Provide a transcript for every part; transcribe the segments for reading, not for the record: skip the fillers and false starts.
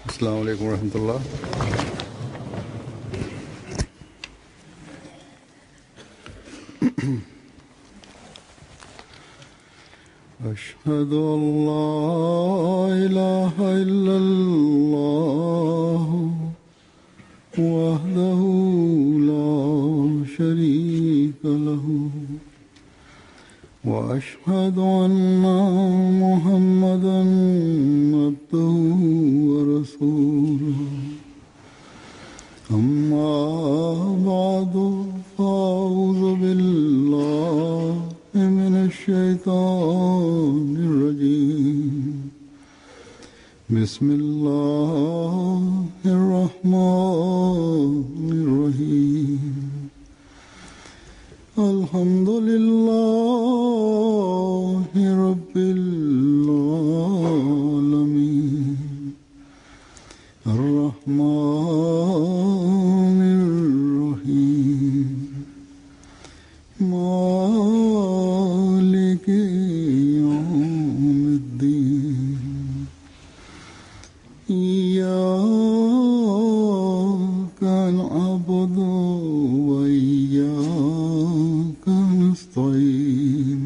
Assalamu alaikum wa rahmatullah. أشهد أن لا إله إلا الله وحده لا شريك له وأشهد أن محمدا عبده ورسوله أما بعد فأعوذ بالله من الشيطان الرجيم بسم الله الرحمن الرحيم الحمد لله رب العالمين الرحمن الرحيم مالك يوم الدين إياك نعبد وإياك نستعين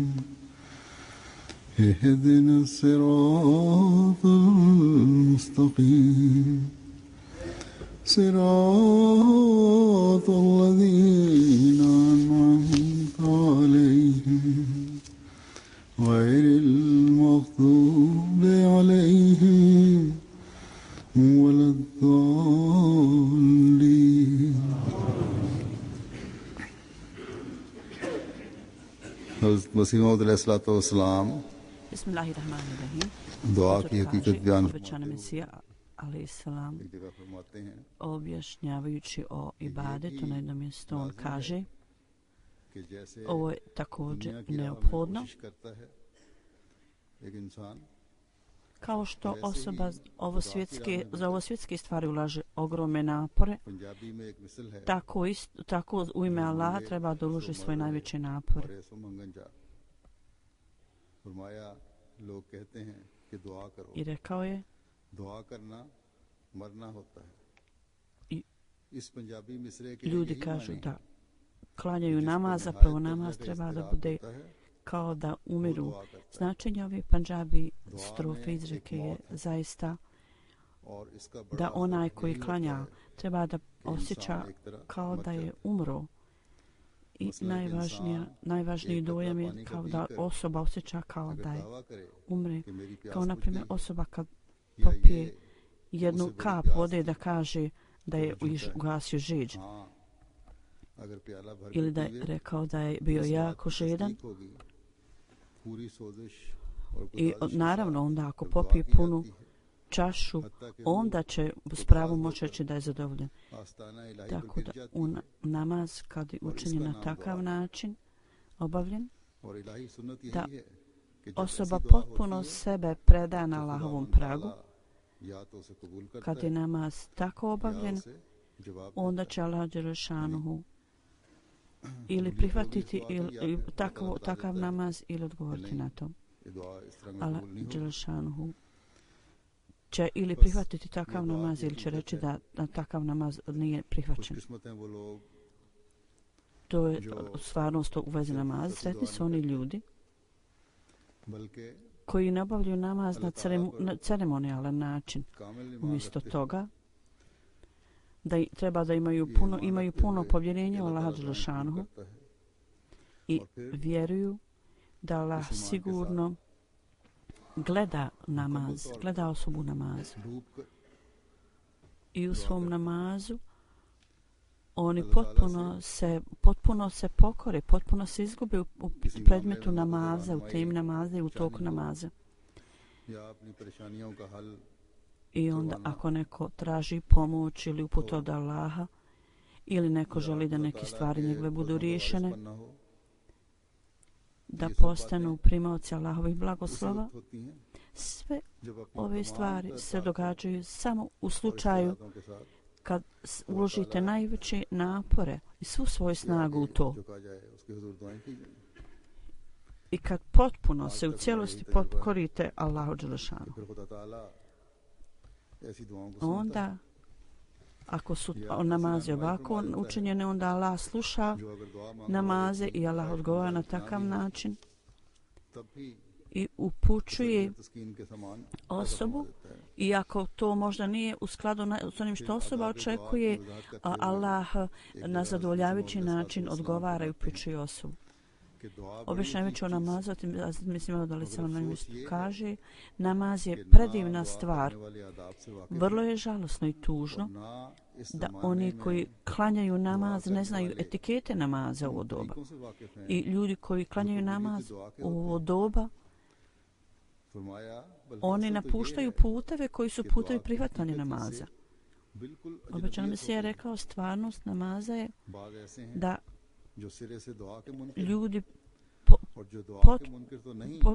اهدنا الصراط المستقيم صراط الذين أنعمت عليهم غير المغضوب عليهم ولا الضالين. हज़रत मसीह मौऊद अलैहिस्सलाम Bismillahirrahmanirrahim. दुआ की हकीकत बयान Obećani Mesija alejselam एक जगह फरमाते हैं objašnjavajući o ibadetu na jednom mjestu on kaže कि जैसे ovo je također दुनिया की राह में neophodno कोशिश करता है एक इंसान kao što osoba za ovo svjetske stvari ulaže ogromne napore, Punjabi में एक मिसल है tako u ime Allaha treba da uloži svoj najveći napor. और ऐसो मंगन जा फरमाया लोग कहते हैं कि दुआ करो I rekao je दुआ करना मरना होता है I इस पंजाबी मिसरे के ljudi यही kažu मानी da klanjaju namaz, zapravo namaz treba da bude kao da umiru. Značenje ove Pandžabi strofe izreke je zaista और इसका बड़ा da onaj koji यही होता klanja है treba da कि osjeća इंसान एक तरह kao मर da je जाता umro. I najvažniji dojam je kao da osoba osjeća kao अगर da je दावा करे umre. कि मेरी प्यास Kao na बुझ primjer गई osoba kad या popije ये jednu उससे बड़ी kap प्यास vode da kaže da je ugasio žeđ. हाँ अगर प्याला भर Ili के da je पीवे rekao da je bio तो इस jako बात की žedan. तस्दीक होगी पूरी सोजिश और I गुजारिश के naravno साथ onda ako जब दुआ popije की punu जाती है čašu, हत्ता कि onda će s pravom moći reći da je zadovoljen. आस्ताना इलाही पर Tako गिर da जाती u है namaz kad je učinjen na takav način obavljen, और इलाही सुन्नत da यही है कि जब osoba ऐसी दुआ potpuno होती है sebe preda na तो Allahovom खुदावंद pragu, ताला या तो उसे कबूल करता kad je है namaz tako या obavljen, उसे जवाब onda देता će Allah Đelešanuhu है। ili कबूलियत होगी इस prihvatiti दुआ की या फिर खुदा बता takav देता है namaz ili कि odgovoriti नहीं na to. ये दुआ इस तरह में Allah कबूल नहीं होगी Đelešanuhu će ili बस prihvatiti ये takav दुआ namaz की ili će हकीकत reći है da takav namaz nije prihvaćen. खुशकिस्मत हैं वो लोग To je जो stvarnost u vezi सिर्फ namaza. सच्ची Sretni दुआ su नहीं oni करते ljudi बल्कि koji ne obavljaju namaz na अल्लाह ताला पर ceremonijalan način. कामिल ईमान Umjesto रखते हुए toga treba da ये imaju ईमान रखते puno हुए कि povjerenja u अल्लाह Allaha ताला दुआएं कबूल Đelešanuhu करता है i और फिर vjeruju da Allah इस ईमान के साथ sigurno gleda मुकम्मल namaz, तौर gleda पर osobu namazu. डूब कर I u दुआ svom करते हैं namazu oni अल्लाह ताला से potpuno se pokore, potpuno se izgube u किसी मामले predmetu में मदद namaza, u रहनुमाई temi namaza i u toku परेशानी हो namaza. या अपनी परेशानियों का हल I onda करवाना ako neko traži pomoć ili uputu तो od Allaha ili neko या želi da अल्लाह neke ताला stvari के njegove budu फजलों का वारिस riješene, बनना हो da ये सब postanu बातें primaoci Allahovih उसी blagoslova, वक्त होती हैं sve जब अपनी ove तमाम stvari तर se ताकतों događaju samo u और slučaju इस्तिदादों के साथ kad अल्लाह uložite ताला najveće napore i svu svoju के snagu u आगे to. झुका जाए उसके हुजूर दुआएं की जाएं I kad potpuno आज se u तक मेरा यही cijelosti तजुर्बा है pokorite Allahu कि Đelešanu. फिर खुदा ताला ऐसी दुआओं को सुनता है। onda ako su namazi ovako učinjene, onda Allah sluša जो अगर दुआ मांगने namaze वाले i Allah की odgovara na इजाजत ना takav भी हो, način तब भी i upućuje तस्कीन के समान osobu, iako to možda nije u skladu s onim što osoba očekuje, Allah na zadovoljavajući način odgovara i upućuje osobu. Objašnjavajući o namazu, mislim da li sam na mjestu kaže, namaz je predivna stvar. Vrlo je žalosno i tužno da oni koji klanjaju namaz ne znaju etikete namaza u ovo doba. I ljudi koji klanjaju namaz u ovo doba, oni napuštaju puteve koji su putevi prihvatanja namaza. Obećan Mesija je rekao, stvarnost namaza je da ljudi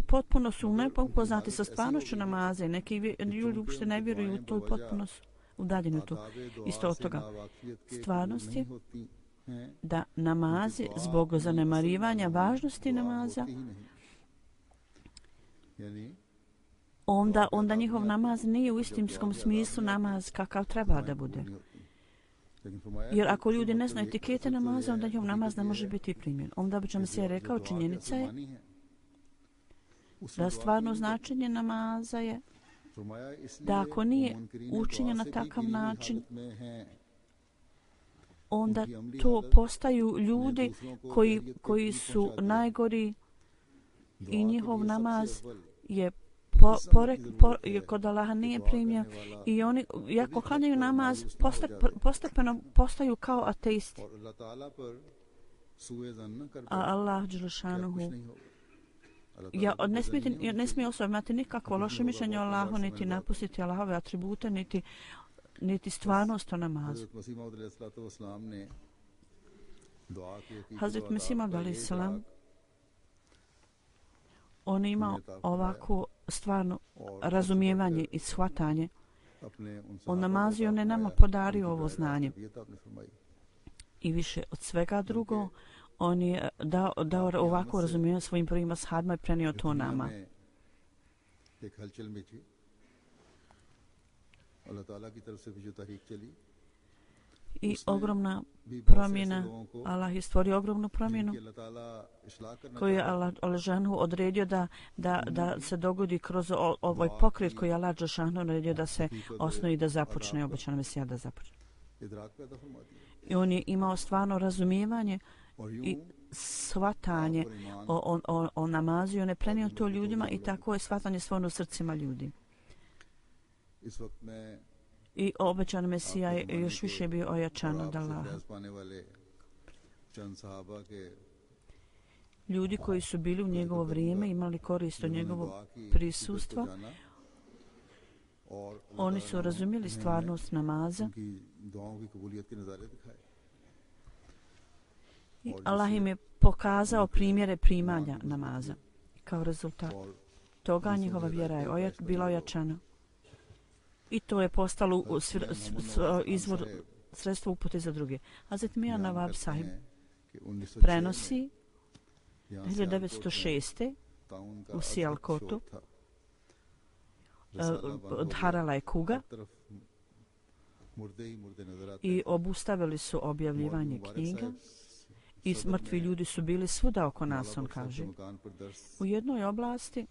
potpuno su neupoznati sa stvarnošću namaza i neki ljudi uopšte ne vjeruju u to, potpuno su udaljeni tu. Isto od toga, stvarnost je da namazi zbog zanemarivanja važnosti namaza, onda njihov namaz nije u istinskom smislu namaz kakav treba da bude. Jer ako ljudi ne znaju etikete namaza, onda njihov namaz ne može biti primjen. Onda bi se je rekao, činjenica je da stvarno značenje namaza je da ako nije učinjen na takav način, onda to postaju ljudi koji su najgori i njihov namaz je kod Allaha nije primjen i oni, iako klanjaju namaz, postepeno postaju kao ateisti. A Allah dželešanuhu ne smije osoba imati nikakvo loše mišljenje o Allahu, niti napustiti Allahove atribute, niti stvarnost o namazu. Hazret Mesih Maud alejhi selam, on je imao ovako stvarno razumijevanje i shvatanje o namazu i on je nama podario ovo znanje. I više od svega drugo, on je dao ovako razumijevanje svojim prvim ashabima i prenio to nama. I ogromna promjena, Allah je stvorio ogromnu promjenu koju je Allah Đelešanu odredio da se dogodi kroz ovaj pokret koji je Allah Đelešanu odredio da se osnovi i da započne, obećano Mesija da započne. I on je imao stvarno razumijevanje i shvatanje o namazu i on je prenio to ljudima i tako je shvatanje stvorno u srcima ljudi. I obećan Mesija je još više bio ojačan od Allaha. Ljudi koji su bili u njegovo vrijeme, imali korist od njegovog prisustva, oni su razumjeli stvarnost namaza i Allah im je pokazao primjere primanja namaza. Kao rezultat toga njihova vjera je bila ojačana. I to je postalo izvor sredstva upute za druge. Hazret Mian Nawab Sahib prenosi 1906. u Sialkotu odharala je kuga i obustavili su objavljivanje knjiga i mrtvi ljudi su bili svuda oko nas, on kaže. U jednoj oblasti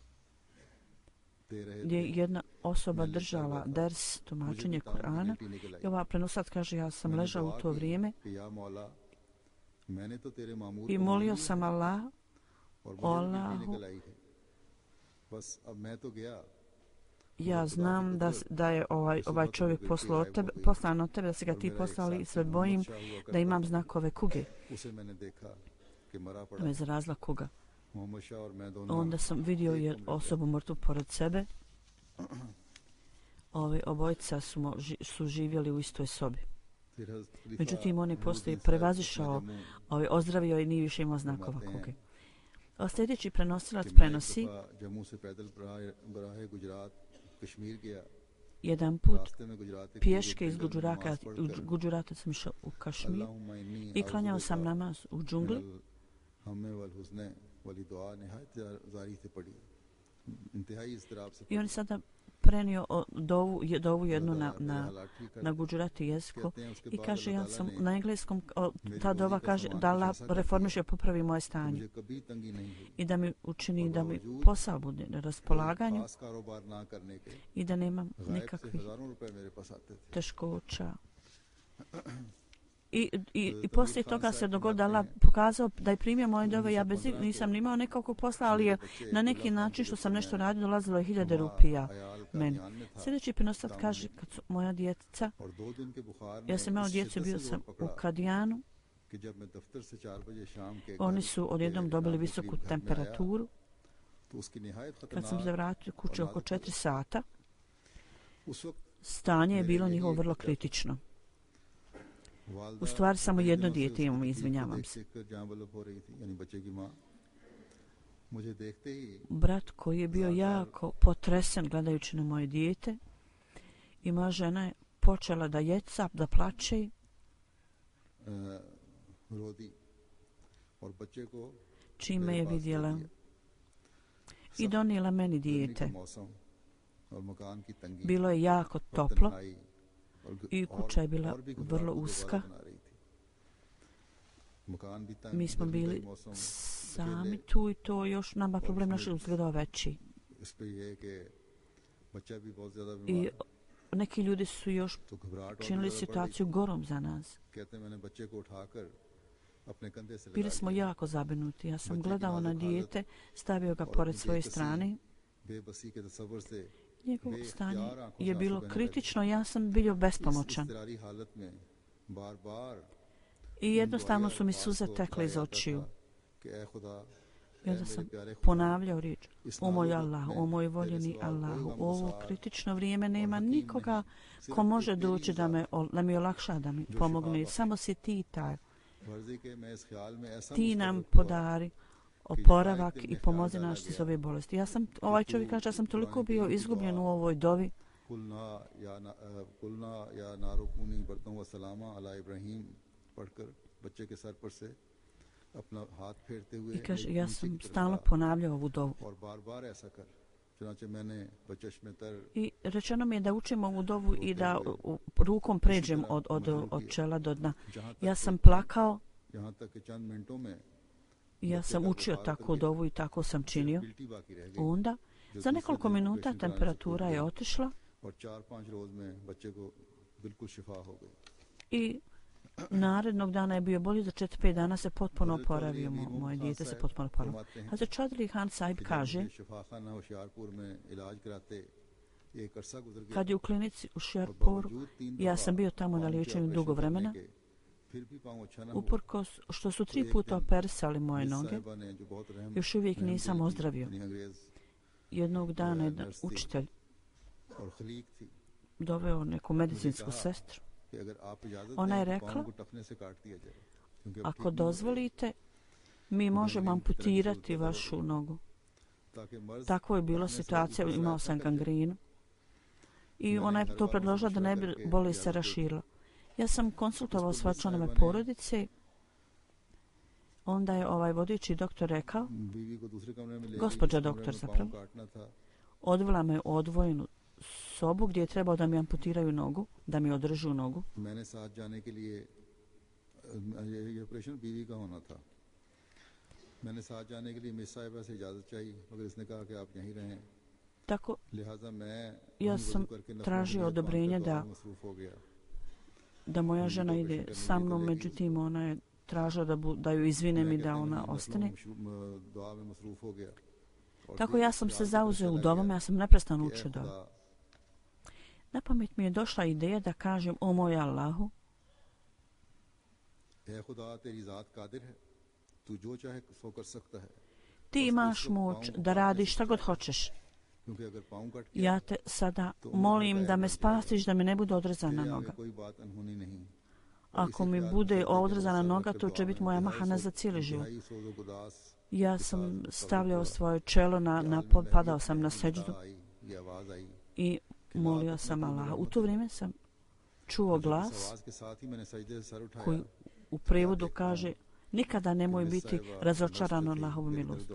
gdje je jedna osoba držala ders, tumačenje Kur'ana, i ova prenosac kaže, ja sam ležao u to vrijeme i molio sam Allah, o Allahu, ja znam da je ovaj čovjek poslan od tebe, da se ga ti poslali, sve bojim da imam znakove kuge. Da me zarazila kuga. Onda sam vidio osobu mrtvu pored sebe. Obojica su živjeli u istoj sobi. Međutim, on je poslije prevazišao, ozdravio i nije više imao znakova kuge. Sljedeći prenosilac prenosi: jedan put pješke iz Gudžurata sam išao u Kašmir i klanjao sam namaz u džungli. I on je sada prenio dovu jednu na guđarati jeziku i kaže, ja sam na engleskom, ta dova kaže da Allah reformiše, popravi moje stanje i da mi učini da mi posao bude na raspolaganju i da nemam nikakvih teškoća. I poslije toga se dogodilo, Allah pokazao da je primio moje dove, ja nisam imao nekakvog posla, ali je na neki način što sam nešto radio dolazilo je 1000 rupija meni. Sljedeći prenosat kaže, kad su moja djeca, ja sam imao djecu, bio sam u Kadijanu, oni su odjednom dobili visoku temperaturu. Kad sam se vratio kući oko 4 sata, stanje je bilo njihovo vrlo kritično. U stvari samo jedno dijete imamo, izvinjavam se. Brat koji je bio jako potresen gledajući na moje dijete i moja žena je počela da jeca, da plače. Čime je vidjela i donijela meni dijete. Bilo je jako toplo i kuća je bila vrlo uska. Mi smo bili sami tu i to još nama problem naš izgledao veći. I neki ljudi su još činili situaciju gorom za nas. Bili smo jako zabrinuti. Ja sam gledao na dijete, stavio ga pored svoje strane. Njegovo stanje je bilo kritično, ja sam bio bespomoćan. I jednostavno su mi suze tekle iz očiju. I onda sam ponavljao riječ, o moj Allah, o moj voljeni Allahu, u ovo kritično vrijeme nema nikoga ko može doći da mi olakša, da mi pomogne. Samo si ti taj. Ti nam podari oporavak i pomozi nas iz ove bolesti. Ovaj čovjek kaže, ja sam toliko bio izgubljen u ovoj dovi. I kaže, ja sam stalno ponavljao ovu dovu. I rečeno mi je da učim ovu dovu i da rukom pređem od čela do dna. Ja sam plakao. Ja sam učio tako dovu i tako sam činio. Onda, za nekoliko minuta temperatura je otišla i narednog dana je bio bolji, za 4-5 dana se potpuno oporavio, moje dijete se potpuno oporavio. Hazrat Chaudhry Khan Sahib kaže, kad je u klinici u Šiarpuru, ja sam bio tamo na liječenju dugo vremena, uprkos što su 3 puta operisali moje noge, još uvijek nisam ozdravio. Jednog dana jedan učitelj doveo neku medicinsku sestru. Ona je rekla, ako dozvolite, mi možemo amputirati vašu nogu. Tako je bila situacija, imao sam gangrinu. I ona je to predložila da ne bi bolest se raširila. Ja sam konsultovao sva članove porodice. Onda je ovaj vodeći doktor rekao, gospođa doktor zapravo, odvela me u odvojenu sobu gdje je trebao da mi amputiraju nogu, da mi održu nogu. Tako, ja sam tražio odobrenje da moja žena ide sa mnom, međutim ona je tražila da ju izvinem i da ona ostane. Tako ja sam se zauzeo u dovama, ja sam neprestano učio dovu. Na pamet mi je došla ideja da kažem, o moj Allahu, ti imaš moć da radiš šta god hoćeš. Ja te sada molim da me spasiš, da mi ne bude odrezana noga. Ako mi bude odrezana noga, to će biti moja mahana za cijeli život. Ja sam stavljao svoje čelo na pod, padao sam na seđdu i molio sam Allaha. U to vrijeme sam čuo glas koji u prevodu kaže, nikada nemoj biti razočaran Allahovu milost.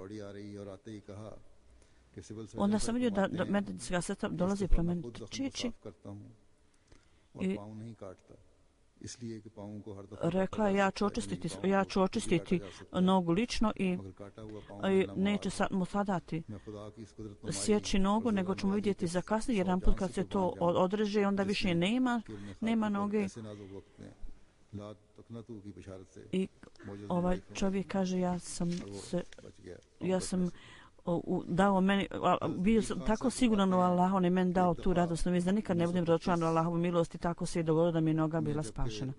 Onda sam vidio da medicinska sestra dolazi prema meni trčeći i rekla je ja ću očistiti nogu lično i neće mu sadati sjeći nogu, nego ćemo vidjeti za kasnije. Jedan put kad se to odreže, onda više nema noge. I ovaj čovjek kaže ja sam dao meni, bio sam tako siguran u Allah, on je meni dao tu radosnu vijest da nikad ne budem razočaran u Allahovu milosti, tako se je dogodilo da mi je noga bila spašena.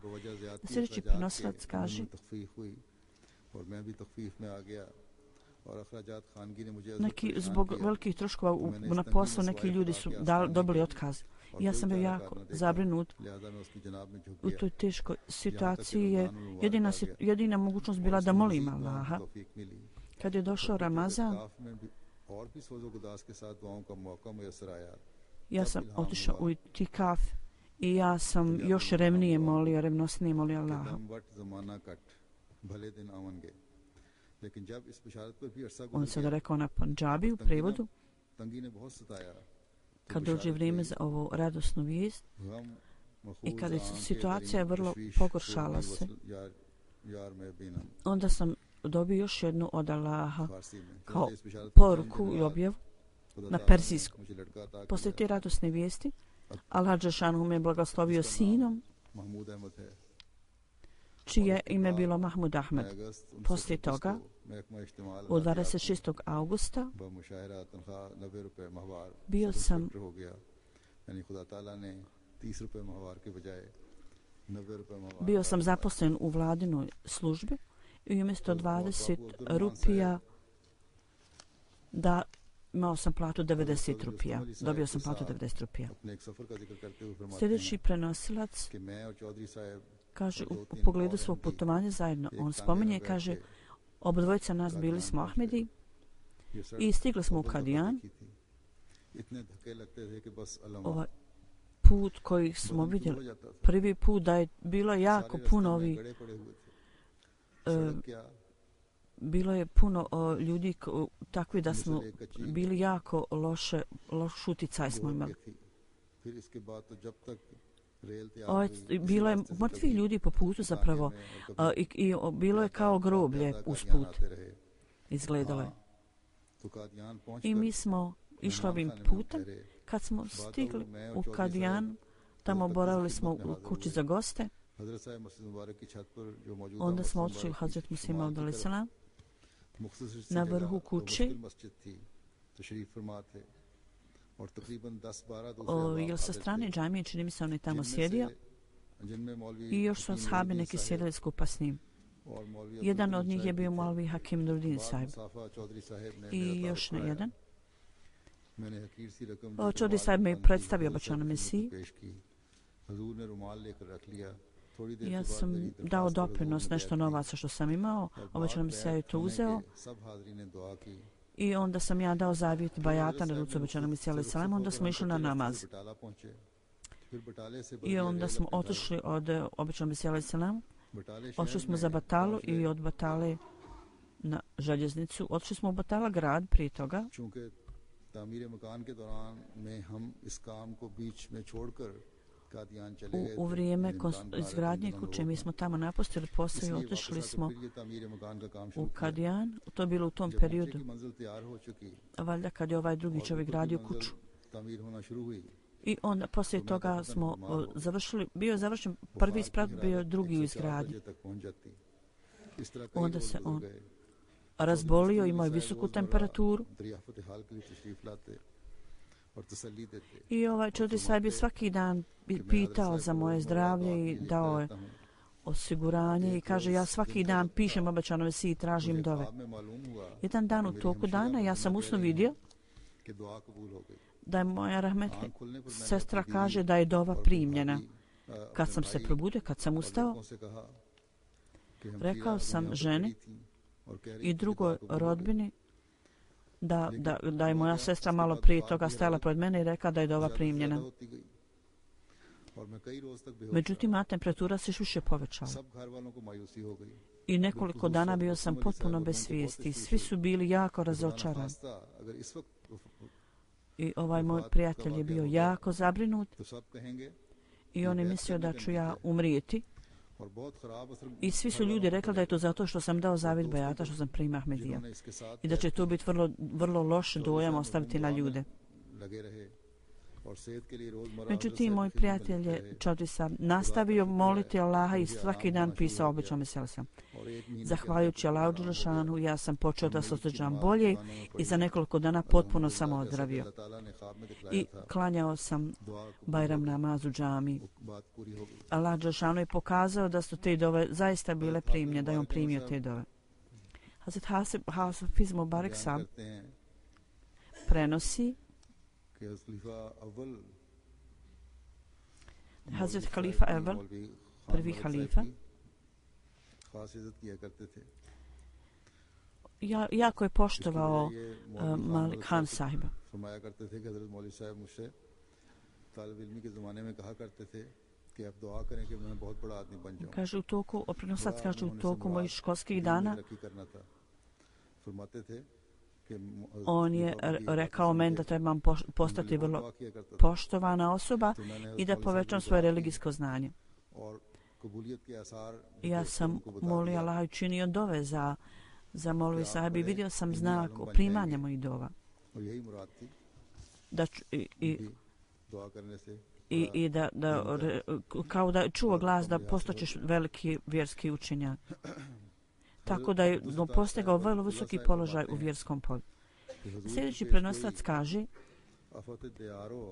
Sljedeći prenosilac kaže neki zbog velikih troškova na poslu neki ljudi su dobili otkaz. Ja sam bio jako zabrinut. U toj teškoj situaciji je jedina mogućnost bila da molim Allaha. Kad je došao Ramazan, ja sam otišao u itikaf i ja sam još revnosnije molio Allaha. On se da rekao na Pandžabi u prevodu. Kad dođe vrijeme za ovu radosnu vijest i kada je situacija vrlo pogoršala se, onda sam dobio još jednu od Allaha kao poruku i objavu na perzijskom. Poslije te radosne vijesti, Allah dželešanu me blagoslovio sinom čije ime bilo Mahmud Ahmed. Poslije toga, u 26. augusta, bio sam zaposlen u vladinoj službi i umjesto 20 rupija da imao sam platu 90 rupija. Dobio sam platu 90 rupija. Sljedeći prenosilac kaže u pogledu svog putovanja zajedno. On spominje, kaže, obodvojica nas bili smo Ahmedi i stigli smo u Kadijan. Ovaj put koji smo vidjeli prvi put da je bilo jako puno ovih bilo je puno ljudi takvi da smo bili jako loš uticaj smo imali. Bilo je mrtvi ljudi po putu zapravo i bilo je kao groblje usput. Izgledalo je. I mi smo išli ovim putem. Kad smo stigli u Kadijan, tamo boravili smo u kući za goste. Onda smo otišli u Hazret Muslima Maud alejhi selam na vrhu kuće. Jer sa strane džamije, čini mi se, on je tamo sjedio i još su ashabi neki sjedili skupa s njim. Jedan od njih je bio Maulvi Hakim Nurdin sahib i još ne jedan. Čodi sahib me je predstavio obećanom Mesiji. Ja sam dao doprinos nešto novaca što sam imao, obećanom Mesija je to uzeo. I onda sam ja dao zavjet bajata na rucu obećanog Mesija alejhi selam, onda smo išli na namaz. I onda smo otišli od obećanog Mesija alejhi selam, otišli smo za Batalu i od Batale na željeznicu. Otišli smo u Batala grad prije toga. U vrijeme izgradnje kuće mi smo tamo napustili posao i otišli smo u Kadijan. To je bilo u tom periodu. Valjda kad je ovaj drugi čovjek gradio kuću. I onda poslije toga smo završili, bio je završen prvi sprat, bio drugi u izgradnji. Onda se on razbolio, imao je visoku temperaturu. I ovaj čovjek sahib je svaki dan pitao za moje zdravlje i dao je osiguranje i kaže ja svaki dan pišem obećanom Mesiji i tražim dove. Jedan dan u toku dana ja sam usno vidio da je moja rahmetli sestra kaže da je dova primljena. Kad sam se probudio, kad sam ustao, rekao sam ženi i drugoj rodbini da je moja sestra malo prije toga stajala pred mene i rekla da je dova primljena. Međutim, temperatura se još više povećala. I nekoliko dana bio sam potpuno bez svijesti. Svi su bili jako razočarani. I ovaj moj prijatelj je bio jako zabrinut i on je mislio da ću ja umrijeti. I svi su ljudi rekli da je to zato što sam dao zavjet bajata, što sam primio Ahmedija. I da će to biti vrlo loš dojam ostaviti na ljude. Međutim, moj prijatelj je Čaudisa nastavio moliti Allaha i svaki dan pisao obećao selam. Zahvaljujući Allahu dželešanu, ja sam počeo da se osjećam bolje i za nekoliko dana potpuno sam ozdravio. I klanjao sam Bajram namaz u džami. Allah dželešanu je pokazao da su te dove zaista bile primljene, da je on primio te dove. Hazret Hafiz Mubarak Sahab prenosi Hazret Khalifa Evvel, prvi halifa, jako je poštovao Malik Khan sahiba. Kaže u toku, prenosac kaže u toku mojih školskih dana, on je rekao meni da trebam postati vrlo poštovana osoba i da povećam svoje religijsko znanje. Ja sam molio Allaha i činio dove za molvi sahibi. Vidio sam znak primanja mojih dova. I kao da čuo glas da postaćeš veliki vjerski učenjak. Tako da je postigao vrlo visoki položaj u vjerskom polju. Sljedeći prenosac kaže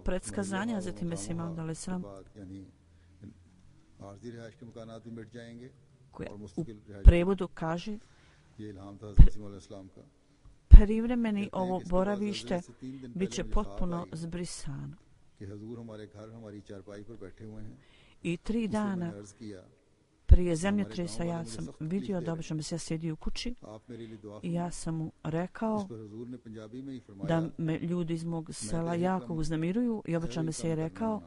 predskazanja Hazreti Mesih Maud alejselam koje u prevodu kaže privremeni ovo boravište bit će potpuno zbrisano. I 3 dana prije zemljotresa ja sam vidio da obično se sjedi u kući i ja sam mu rekao da me ljudi iz mog sela jako uznemiruju i obično se je rekao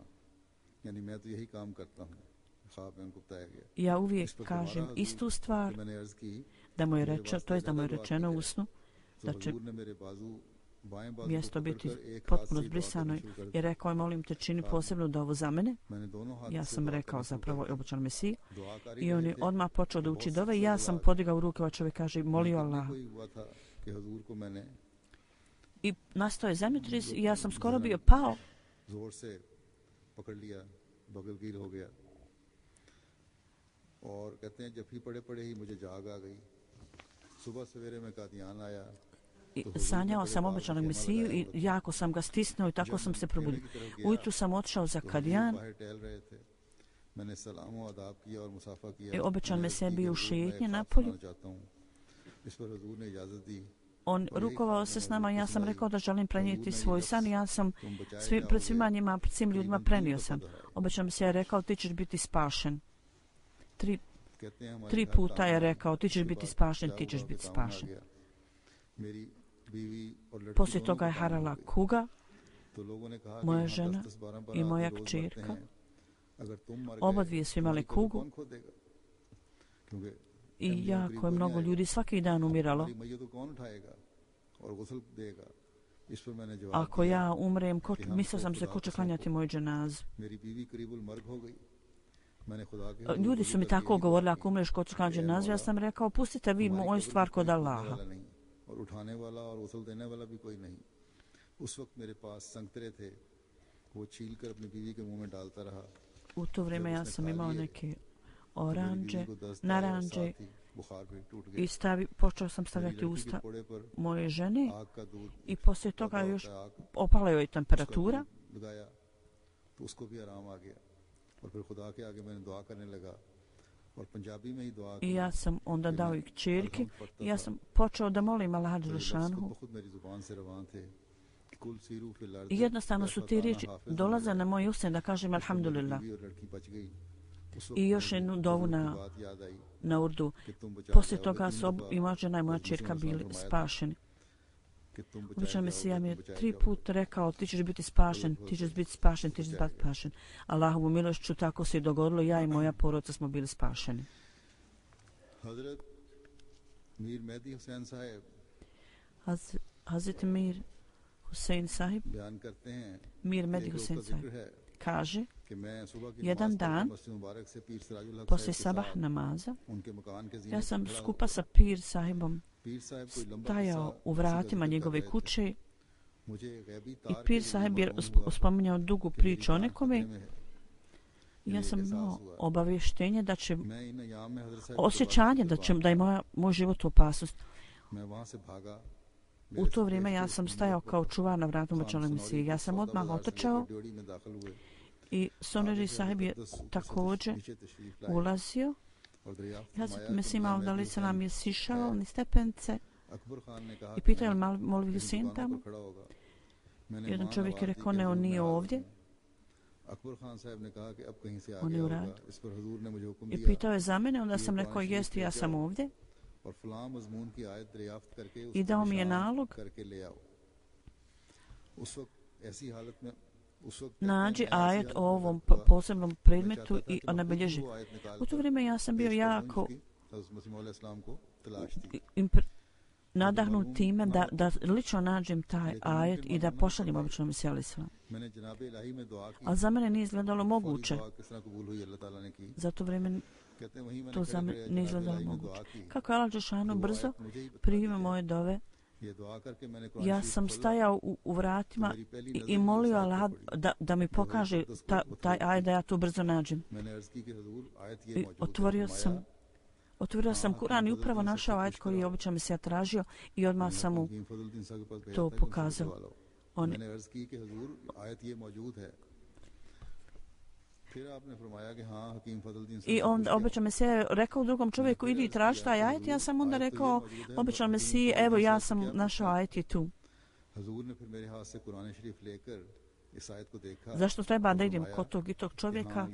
ja uvijek kažem istu stvar da mu je rečeno, to je da mu je rečeno u snu da će mjesto biti potpuno zbrisano i rekao je molim te čini posebno dovu za mene. Ja sam rekao zapravo obećan Mesih i on je odmah počeo da uči dove i ja sam podigao ruke, čovjek kaže i molio Allaha. I nastao je zemljotres i ja sam skoro bio pao. I sanjao sam obećanog Mesiju i jako sam ga stisnuo i tako sam se probudio. Ujutru sam otišao za Kadijan i obećan Mesija bio u šetnji na polju. On rukovao se s nama i ja sam rekao da želim prenijeti svoj san i ja sam pred svima njima, pred svim ljudima prenio sam. Obećan Mesija je rekao ti ćeš biti spašen. 3 puta je rekao ti ćeš biti spašen, ti ćeš biti spašen. Poslije toga je harala kuga, moja žena i moja kćerka. Oba dvije su imale kugu i jako je mnogo ljudi svaki dan umiralo. Ako ja umrem, mislio sam se ko će klanjati moj dženaz. Ljudi su mi tako govorili, ako umreš ko će klanjati dženaz, ja sam rekao, pustite vi moju stvar kod Allaha. और उठाने वाला और उसल देने वाला भी कोई नहीं उस वक्त मेरे पास संतरे थे वो छील कर अपनी बीवी के मुंह में डालता रहा u to vrijeme ja sam imao neke oranže, naranđe i počeo sam stavljati usta moje žene i poslije toga još opala joj temperatura i ja sam onda dao i kćerki i ja sam počeo da molim Allaha dželešanu i jednostavno su ti riječi dolaze na moje usta da kažem alhamdulillah i još jednu dovu na urdu. Poslije toga su i moja žena i moja kćerka bili spašeni. Običan Mesija mi je 3 puta rekao ti ćeš biti spašen, ti ćeš biti spašen, ti ćeš biti spašen. Allahovu milošću tako se je dogodilo, ja i moja porodica smo bili spašeni. Mir मेहदी हुसैन साहब Hazret Mir Hussein sahib, बयान करते हैं Mir कि Mehdi एक रोज Hussein का जिक्र sahib, है kaže कि मैं सुबह की jedan नमाज dan पढ़कर मस्जिद मुबारक से पीर सिराजुल हक poslije साहब के sabah साथ namaza उनके मकान के ja ज़ीने sam पे खड़ा skupa हुआ। sa Pir sahibom पीर साहब कोई लंबा किस्सा stajao u किसी का vratima जिक्र कर njegove रहे थे। kuće मुझे गैबी i तार के Pir जरिए sahib je मालूम हुआ spominjao dugu कि मेरी priču o जान nekome. खतरे में है। Ja मुझे sam एहसास imao हुआ। obavještenje da će मैं इन अयाम में हज़रत साहब के osjećanje दरबार da je moj život u opasnosti. मैं वहां से भागा। U to vrijeme ja sam stajao kao čuvar na vratu Moćanog Mesije. Ja sam odmah otrčao i Soneri sahib je također ulazio. Hazret Mesih Maud alejhi selam je sišao ni stepence i pitao je li Molvi Husein tamo. Jedan čovjek je rekao ne, on nije ovdje. On je u radu. I pitao je za mene, onda sam rekao jesti, ja sam ovdje. I dao mi je nalog nađi ajet o ovom posebnom predmetu i nabilježi. U to vrijeme ja sam bio jako nadahnut time da lično nađem taj ajet i da pošaljem običnom Mesiji alejhi selam. Ali za mene nije izgledalo moguće. Za to vrijeme to za mene nije izgledalo moguće. Kako je Allah dželešanu brzo primio moje dove, ja sam stajao u vratima i molio Allah da mi pokaže taj ajet da ja to brzo nađem. I otvorio sam Kur'an i upravo našao ajet koji je običan Mesija tražio i odmah sam mu to pokazao. I onda običan Mesija je rekao drugom čovjeku idi traži taj ajet. Ja sam onda rekao običan Mesiji evo ja sam našao ajet je tu. Zašto treba da idem kod tog i tog čovjeka?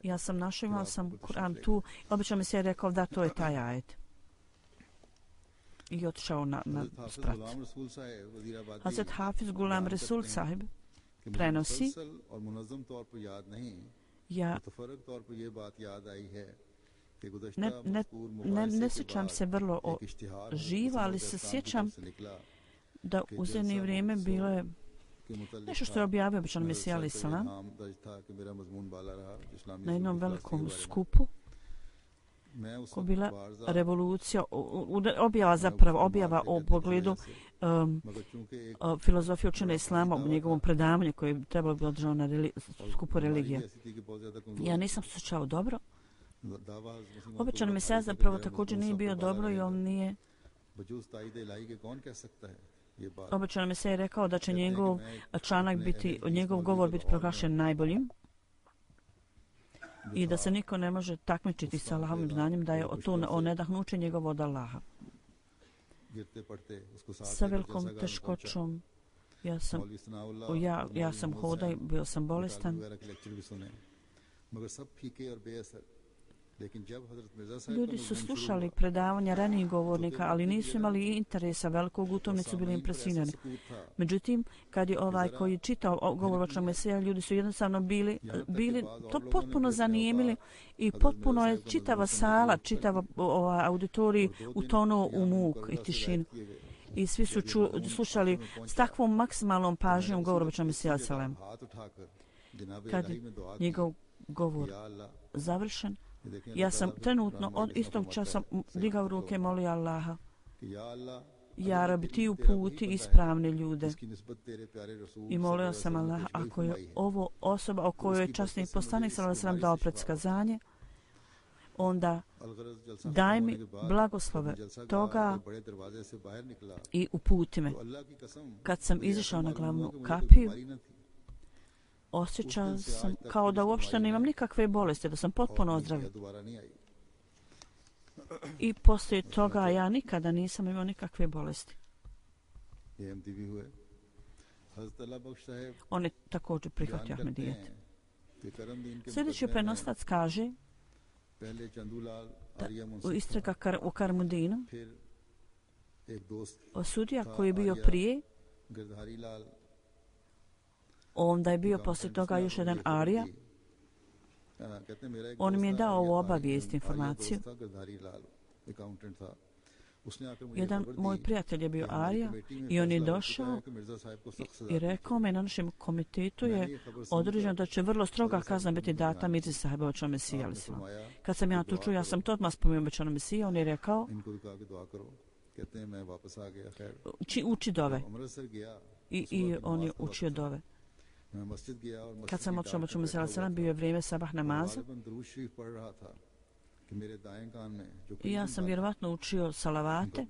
Ja sam našao, imao sam Kur'an tu. Običan Mesija je rekao da to je taj ajet. I otišao na sprat. Hazret Hafiz Gulam Resul sahib prenosi ja ne sjećam se vrlo živo, ali se sjećam da u zadnje vrijeme bilo je nešto što je objavio običan Mesija alejhi selam na jednom velikom skupu ko bila revolucija, objava o pogledu filozofije učenja islama u njegovom predavanju koje je trebalo biti održano na skupu religije. Ja nisam slušao dobro. Običan Mesija zapravo također nije bio dobro i on nije... Običan Mesija je rekao da će njegov članak biti, njegov govor biti proglašen najboljim i da se niko ne može takmičiti sa Allahovim znanjem, da je to nedahnuće njegovo od Allaha. Sa velikom teškoćom ja sam hodao i bio sam bolestan. Ljudi su slušali predavanja ranijih govornika, ali nisu imali interesa velikog, u tom nisu bili impresionirani. Međutim, kad je ovaj koji je čitao govor običnog Mesija, ljudi su jednostavno bili to potpuno zanimili i potpuno je čitava sala, čitava auditorij utonuo u muk i tišinu. I svi su slušali s takvom maksimalnom pažnjom govor običnog Mesija alejhi selam. Kad je njegov govor završen, ja sam trenutno od istog časa digao ruke i molio Allaha. Ja Rabi, ti uputi ispravne ljude. I molio sam Allaha, ako je ovo osoba o kojoj je časni poslanik sallallahu alejhi ve sellem dao predskazanje, onda daj mi blagoslove toga i uputi me. Kad sam izašao na glavnu kapiju, osjećao sam kao da uopšte nemam nikakve bolesti, da sam potpuno ozdravio. I poslije toga ja nikada nisam imao nikakve bolesti. On je također prihvatio Ahmedijet. Sljedeći prenoslac kaže da u istraga u Karmudinu sudija koji je bio prije, onda je bio poslije toga još jedan Arija. On mi je dao ovu obavijest, informaciju. Jedan moj prijatelj je bio Arija i on je došao i rekao me na našem komitetu je određeno da će vrlo stroga kazna biti data Mirzi sahibu obećanom Mesiji alejhi selam. Kad sam ja to čuo, ja sam to odmah spomenuo obećanom Mesiji, on je rekao uči dove. I on je učio dove. Kad sam otišao obećanom Mesiji alejhi selam, bio je vrijeme sabah namaza. I ja sam vjerovatno učio salavate.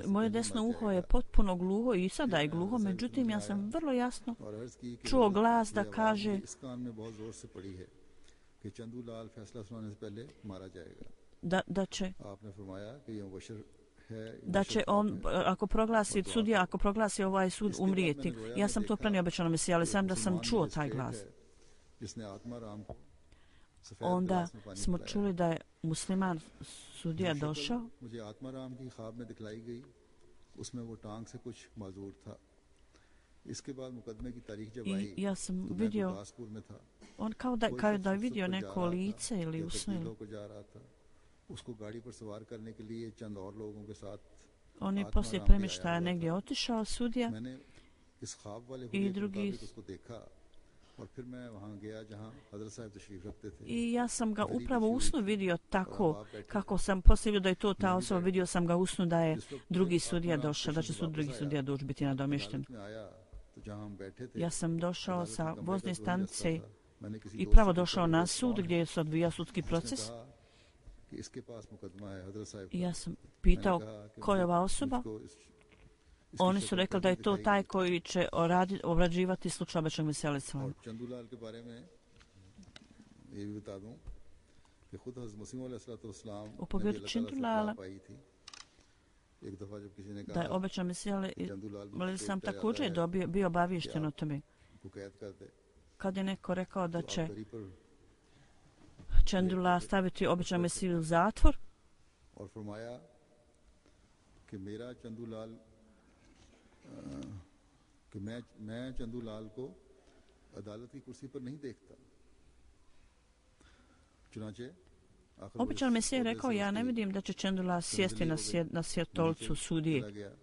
Moje desno uho je potpuno gluho i sada je gluho, međutim ja sam vrlo jasno čuo glas da kaže da će on, ako proglasi sudija, ako proglasi ovaj sud, umrijeti. Ja sam to prenio obećanom Mesiji alejhi selam da sam čuo taj glas. Onda smo čuli da je musliman sudija došao i ja sam vidio, on kao da je vidio neko lice ili usnu. On je poslije premještaja negdje otišao, sudija i drugi. I ja sam ga upravo usnu vidio tako, kako sam poslije vidio da je to ta osoba, vidio sam ga usnu da je drugi sudija došao, da će drugi sudija doći biti nadomješten. Ja sam došao sa vozne stanice i pravo došao na sud gdje se odvija sudski proces. I ja sam pitao ko je ova osoba. Oni su rekli da je to taj koji će obrađivati slučaj obećanog Mesija alejhi selam. U pogledu Čendulala, da je obećan Mesija alejhi selam također bio obaviješten o tome. Kad je neko rekao da će Čendula staviti obećanog Mesiju u zatvor, कि मैं चंदूलाल को अदालत की कुर्सी पर नहीं देखता। चुनाचे obećan Mesija je rekao, ja ne vidim da će Čendula sjesti na stolicu sudije.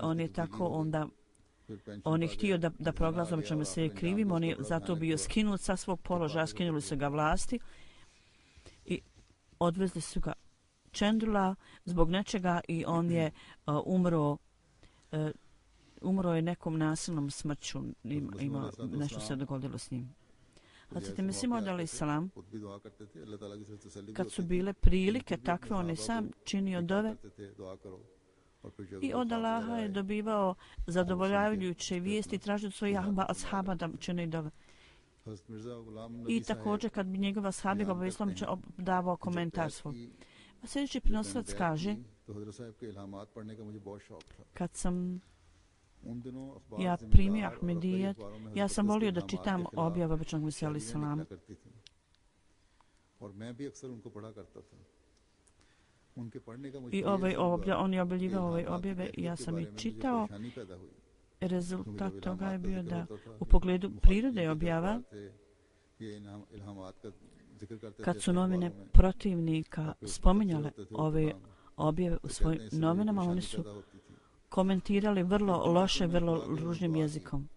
On je tako onda on je htio da proglasi obećan Mesija krivim, on je zato bio skinut sa svog položaja, skinuli su ga vlasti i odvezli su ga Čendula zbog nečega i on je umro je nekom nasilnom smrću, nešto se dogodilo s njim. Hazreti Mesih Maud alejhi selam, kad su bile prilike takve, on je sam činio dove i od Allaha je dobivao zadovoljavajuće vijesti i tražio od svojih ashaba da čine dove. I također kad bi njegova ashabi ga obavijestili, će davao komentar svog. A sljedeći prenosilac kaže, kad sam ja primio Ahmedijet, ja sam volio da čitam objave obećanog Mesija alejhi selam. I on je objavljivao ove objave i ja sam ih čitao. Rezultat toga je bio da u pogledu prirode objava, kad su novine protivnika spominjale ove objave u svojim novinama, oni su komentirali vrlo loše, vrlo ružnim jezikom.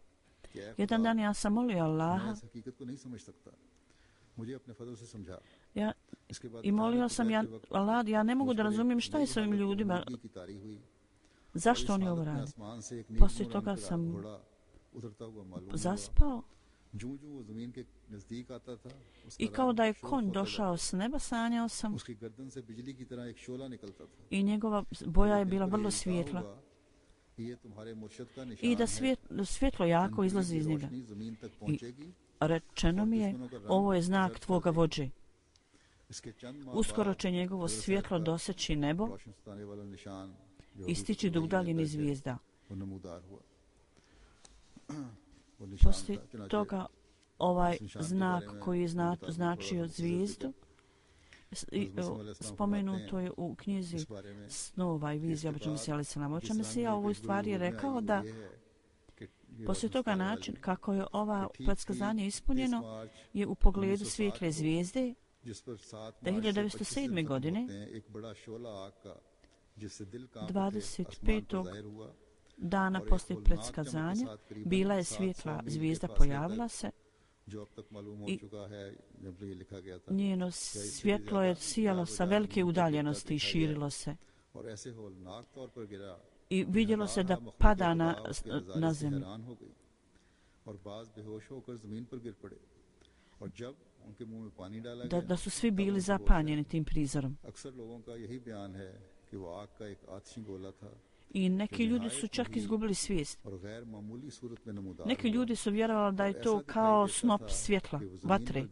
Jedan dan ja sam molio Allaha i molio sam Allah, ja ne mogu da razumijem šta je s ovim ljudima, zašto oni ovo rade. Poslije toga sam zaspao i kao da je konj došao s neba, sanjao sam i njegova boja je bila vrlo svijetla i da svjetlo jako izlazi iz njega. I rečeno mi je, ovo je znak tvoga vođe. Uskoro će njegovo svjetlo doseći nebo i stići do udaljenih zvijezda. Poslije toga ovaj znak koji je značio zvijezdu, spomenuto je u knjizi Snova i vizija obećanog Mesija alejhi selam. Obećan Mesija ovoj stvari je rekao da Poslije toga način kako je ova predskazanje ispunjeno je u pogledu svijetle zvijezde da 1907. godine 25. dana poslije predskazanja bila je svijetla zvijezda, pojavila se i njeno svjetlo je sijalo sa velike udaljenosti i širilo se. I vidjelo se da pada na zemlju. Da su svi bili zapanjeni tim prizorom. I neki ljudi su čak izgubili svijest. Neki ljudi su vjerovali da je to kao snop svjetla, vatre.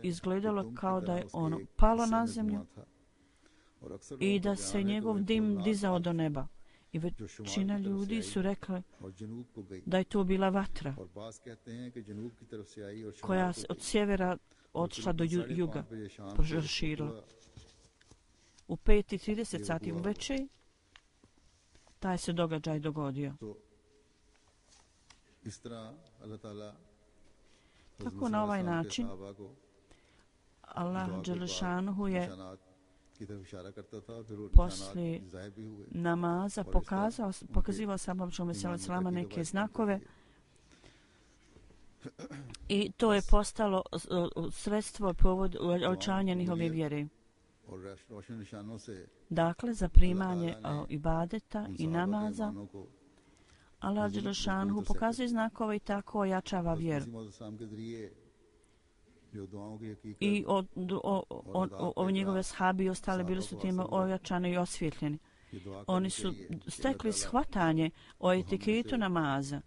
Izgledalo kao da je ono palo na zemlju i da se njegov dim dizao do neba. I većina ljudi su rekli da je to bila vatra koja od sjevera odšla do juga, proširila. U 5:30 sati uveče taj se događaj dogodio. Tako na ovaj način Allah Đelešanuhu je poslije namaza pokazivao sahabačkom veselama neke znakove i to je postalo sredstvo povod ojačanja njihove vjere. Dakle, za primanje ibadeta i namaza Allah Đelešanuhu pokazuje znakove i tako ojačava vjeru. I njegove sahabi i ostale bili su tim ojačani i osvjetljeni. Oni su stekli shvatanje o etiketu namaza.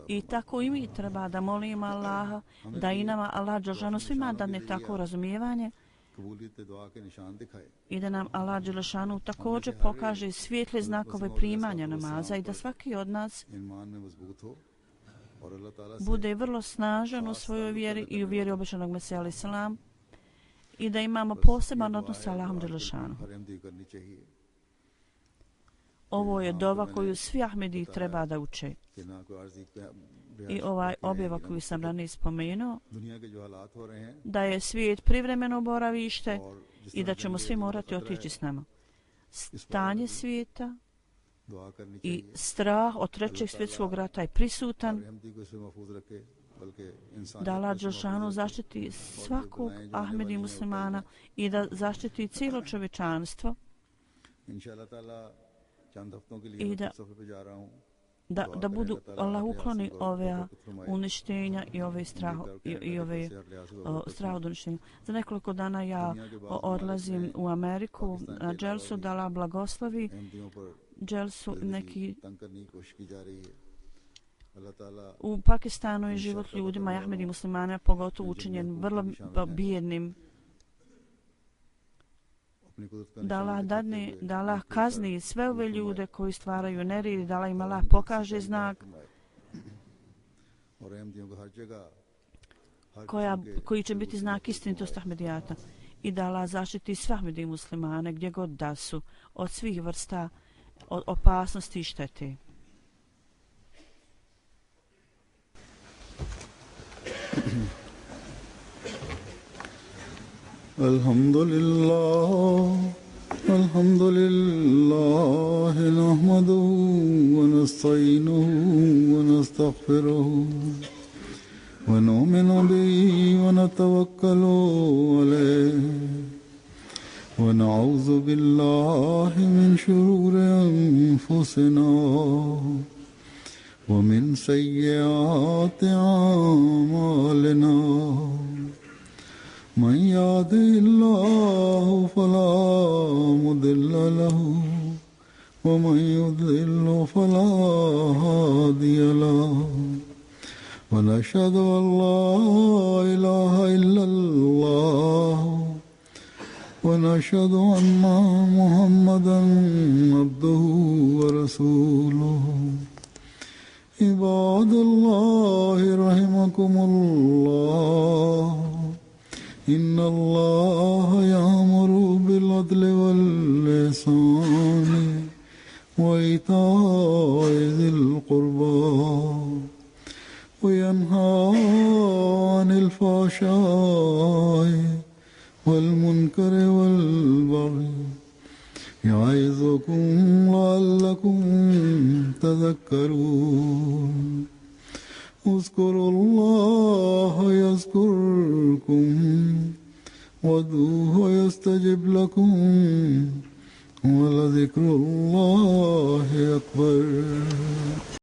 I tako i mi treba da molimo Allaha da i nama Allah Đelešanuhu svima dadne tako razumijevanje i da nam Allah Đelešanuhu također pokaže svijetle znakove primanja namaza i da svaki od nas bude vrlo snažan u svojoj vjeri i u vjeri obećanog Mesija alejhi selam i da imamo poseban odnos sa Allahom Đelešanuhu. Ovo je dova koju svi Ahmedi treba da uče. I ovaj objava koju sam ranije spomenuo, da je svijet privremeno boravište i da ćemo svi morati otići s nama. Stanje svijeta i strah od trećeg svjetskog rata je prisutan, da Allah Đelešanuhu zaštiti svakog Ahmedi muslimana i da zaštiti cijelo čovječanstvo i da budu Allah ukloni ove uništenja i ove strah od uništenja. Za nekoliko dana ja odlazim u Ameriku na dželsu, da Allah blagoslovi dželsu neki. U Pakistanu je život ljudima i Ahmedi muslimana pogotovo učinjen vrlo bijednim. Da Allah kazni sve ove ljude koji stvaraju nered, da Allah im Allah pokaže znak koji će biti znak istinitosti Ahmedijata i da Allah zaštiti sve Ahmedi muslimane gdje god da su od svih vrsta od opasnosti i štete. Alhamdulillah nahmaduhu wa nasta'inuhu wa nastaghfiruhu wa nu'minu bihi wa natawakkalu alayhi wa na'udhu billahi min shururi anfusina wa min sayyiati a'malina. من يهده الله فلا مضل له ومن يضلل فلا هادي له ونشهد أن لا إله إلا الله ونشهد أن محمدا عبده ورسوله عباد الله رحمكم الله إن الله يأمر بالعدل والإحسان والإحسان وإيتاء ذي القربى وينهى عن الفحشاء والمنكر والبغي يعظكم لعلكم تذكرون اذكروا الله يذكركم وادعوه يستجب لكم ولذكر الله أكبر.